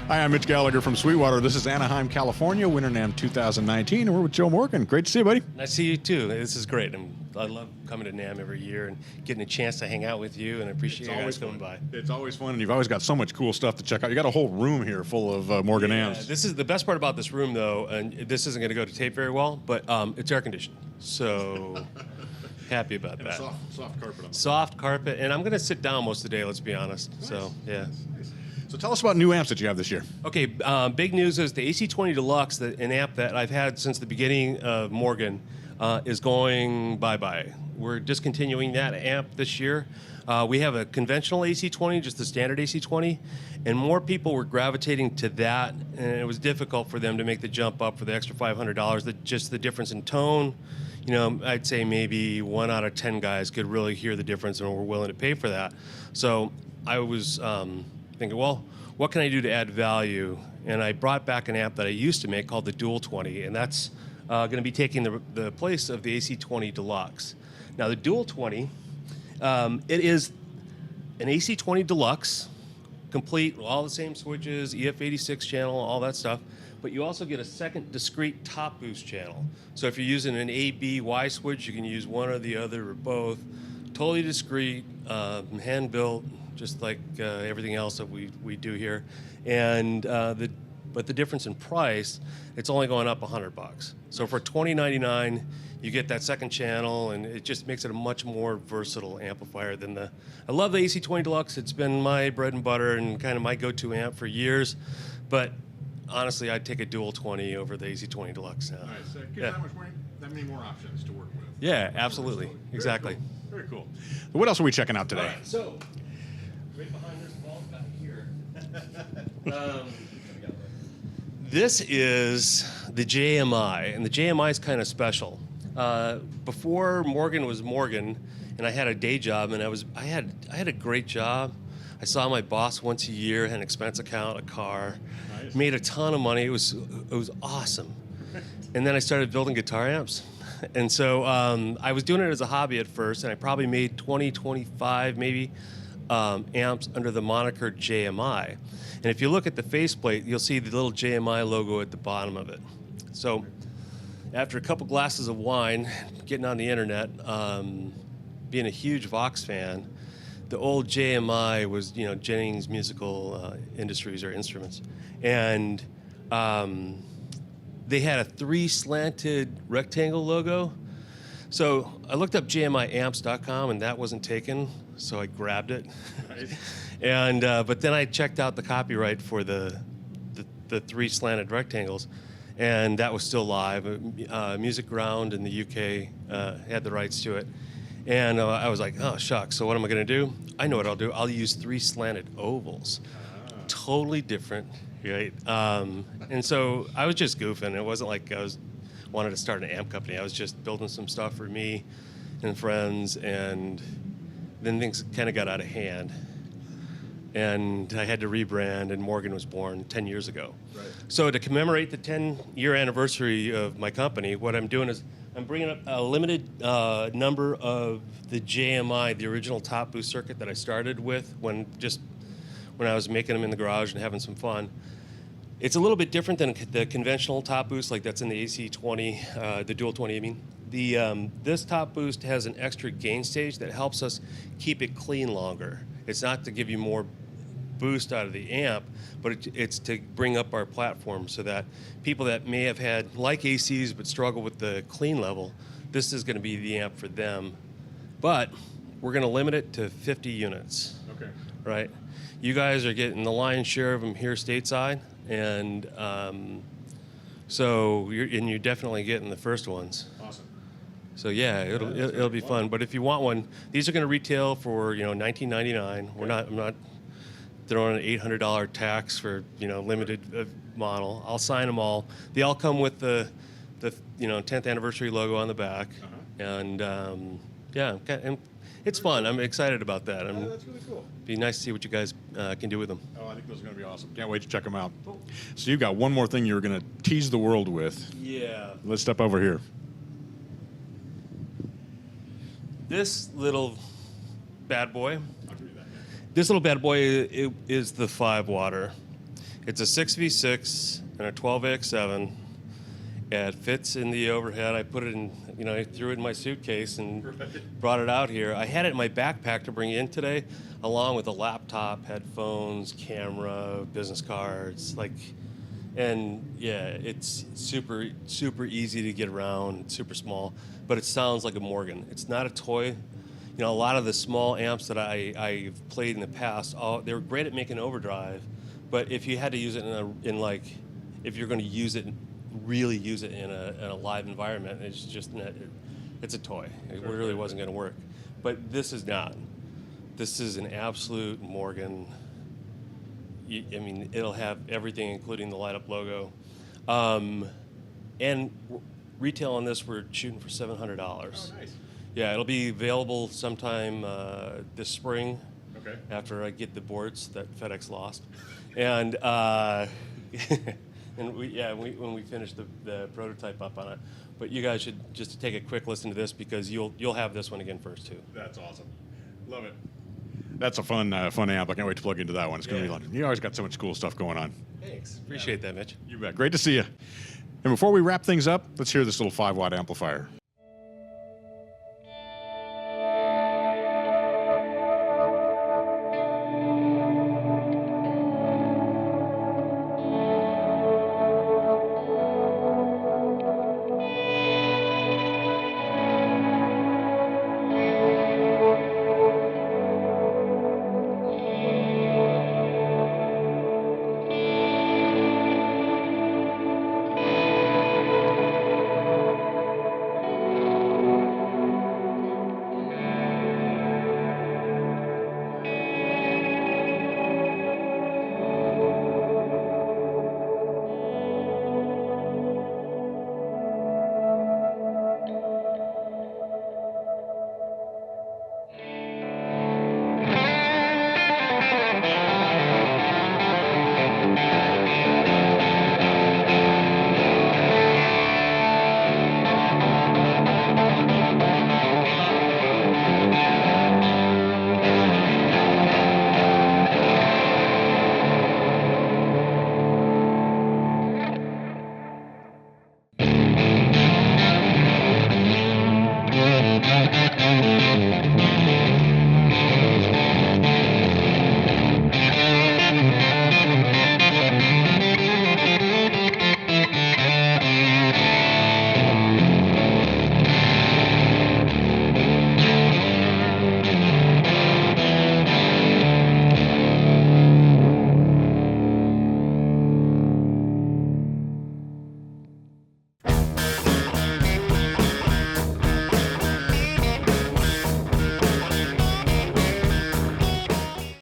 Hi, I'm Mitch Gallagher from Sweetwater. This is Anaheim, California, Winter NAMM 2019, and we're with Joe Morgan. Great to see you, buddy. Nice to see you, too. This is great. I love coming to NAMM every year and getting a chance to hang out with you, and I appreciate you guys coming by. It's always fun, and you've always got so much cool stuff to check out. You got a whole room here full of Morgan amps. This is the best part about this room, though, and this isn't going to go to tape very well, but it's air conditioned, so happy about that. Soft carpet on the Soft carpet, and I'm going to sit down most of the day, let's be honest. Nice. So, yeah. Nice. So tell us about new amps that you have this year. Okay, big news is the AC20 Deluxe, an amp that I've had since the beginning of Morgan, is going bye-bye. We're discontinuing that amp this year. We have a conventional AC20, just the standard AC20, and more people were gravitating to that, and it was difficult for them to make the jump up for the extra $500. Just the difference in tone, you know, I'd say maybe 1 out of 10 guys could really hear the difference and were willing to pay for that. So I was thinking, well, what can I do to add value? And I brought back an amp that I used to make called the Dual 20, and that's going to be taking the place of the AC20 Deluxe. Now, the Dual 20, it is an AC20 Deluxe, complete with all the same switches, EF86 channel, all that stuff, but you also get a second discrete top boost channel. So if you're using an A, B, Y switch, you can use one or the other or both. Totally discrete, hand-built, just like everything else that we do here. And but the difference in price, it's only going up $100. So for $20.99, you get that second channel, and it just makes it a much more versatile amplifier than I love the AC20 Deluxe. It's been my bread and butter and kind of my go-to amp for years. But honestly, I'd take a Dual 20 over the AC20 Deluxe now. Nice. Gives that many more options to work with. Yeah, absolutely. Exactly. Cool. Very cool. What else are we checking out today? All right, so right behind this wall back here. This is the JMI, and the JMI is kind of special. Before Morgan was Morgan, and I had a day job, and I had a great job. I saw my boss once a year, had an expense account, a car, nice. Made a ton of money. It was awesome. And then I started building guitar amps. And so I was doing it as a hobby at first, and I probably made 20, 25 maybe amps under the moniker JMI. And if you look at the faceplate, you'll see the little JMI logo at the bottom of it. So after a couple glasses of wine, getting on the internet, being a huge Vox fan, the old JMI was, you know, Jennings Musical Industries or Instruments. And they had a 3 slanted rectangle logo. So I looked up jmiamps.com, and that wasn't taken, so I grabbed it. Right. And but then I checked out the copyright for the 3 slanted rectangles, and that was still live. Music Ground in the UK had the rights to it. And I was like, oh, shucks, so what am I going to do? I know what I'll do. I'll use 3 slanted ovals. Totally different, right? And so I was just goofing. It wasn't like I wanted to start an amp company. I was just building some stuff for me and friends, and then things kind of got out of hand. And I had to rebrand, and Morgan was born 10 years ago. Right. So to commemorate the 10-year anniversary of my company, what I'm doing is I'm bringing up a limited number of the JMI, the original top boost circuit that I started with when I was making them in the garage and having some fun. It's a little bit different than the conventional top boost, like that's in the AC20, the Dual 20, I mean. This top boost has an extra gain stage that helps us keep it clean longer. It's not to give you more boost out of the amp, but it's to bring up our platform so that people that may have had, like ACs, but struggle with the clean level, this is going to be the amp for them. But we're going to limit it to 50 units. Okay. Right? You guys are getting the lion's share of them here stateside, and so you're definitely getting the first ones. Awesome. So yeah, it'll be fun. But if you want one, these are going to retail for $19.99. I'm not throwing an $800 tax for limited model. I'll sign them all. They all come with the 10th anniversary logo on the back, and yeah, and it's fun. I'm excited about that. That's really cool. Be nice to see what you guys can do with them. Oh, I think those are going to be awesome. Can't wait to check them out. So you've got one more thing you were going to tease the world with. Yeah. Let's step over here. This little bad boy. This little bad boy is the 5-water. It's a 6v6 and a 12AX7. It fits in the overhead. I put it in, I threw it in my suitcase and brought it out here. I had it in my backpack to bring in today, along with a laptop, headphones, camera, business cards, and yeah, it's super, super easy to get around, super small, but it sounds like a Morgan. It's not a toy. A lot of the small amps that I've played in the past, they were great at making overdrive, but if you had to use it if you're going to use it, really use it in a live environment, it's just not, it's a toy. It really wasn't going to work. But this is not. This is an absolute Morgan. It'll have everything, including the light-up logo. And retail on this, we're shooting for $700. Oh, nice. Yeah, it'll be available sometime this spring. Okay. After I get the boards that FedEx lost, and when we finish the prototype up on it. But you guys should just take a quick listen to this because you'll have this one again first too. That's awesome. Love it. That's a fun amp. I can't wait to plug into that one. It's going to be fun. You always got so much cool stuff going on. Thanks. Appreciate that, Mitch. You bet. Great to see you. And before we wrap things up, let's hear this little 5-watt amplifier.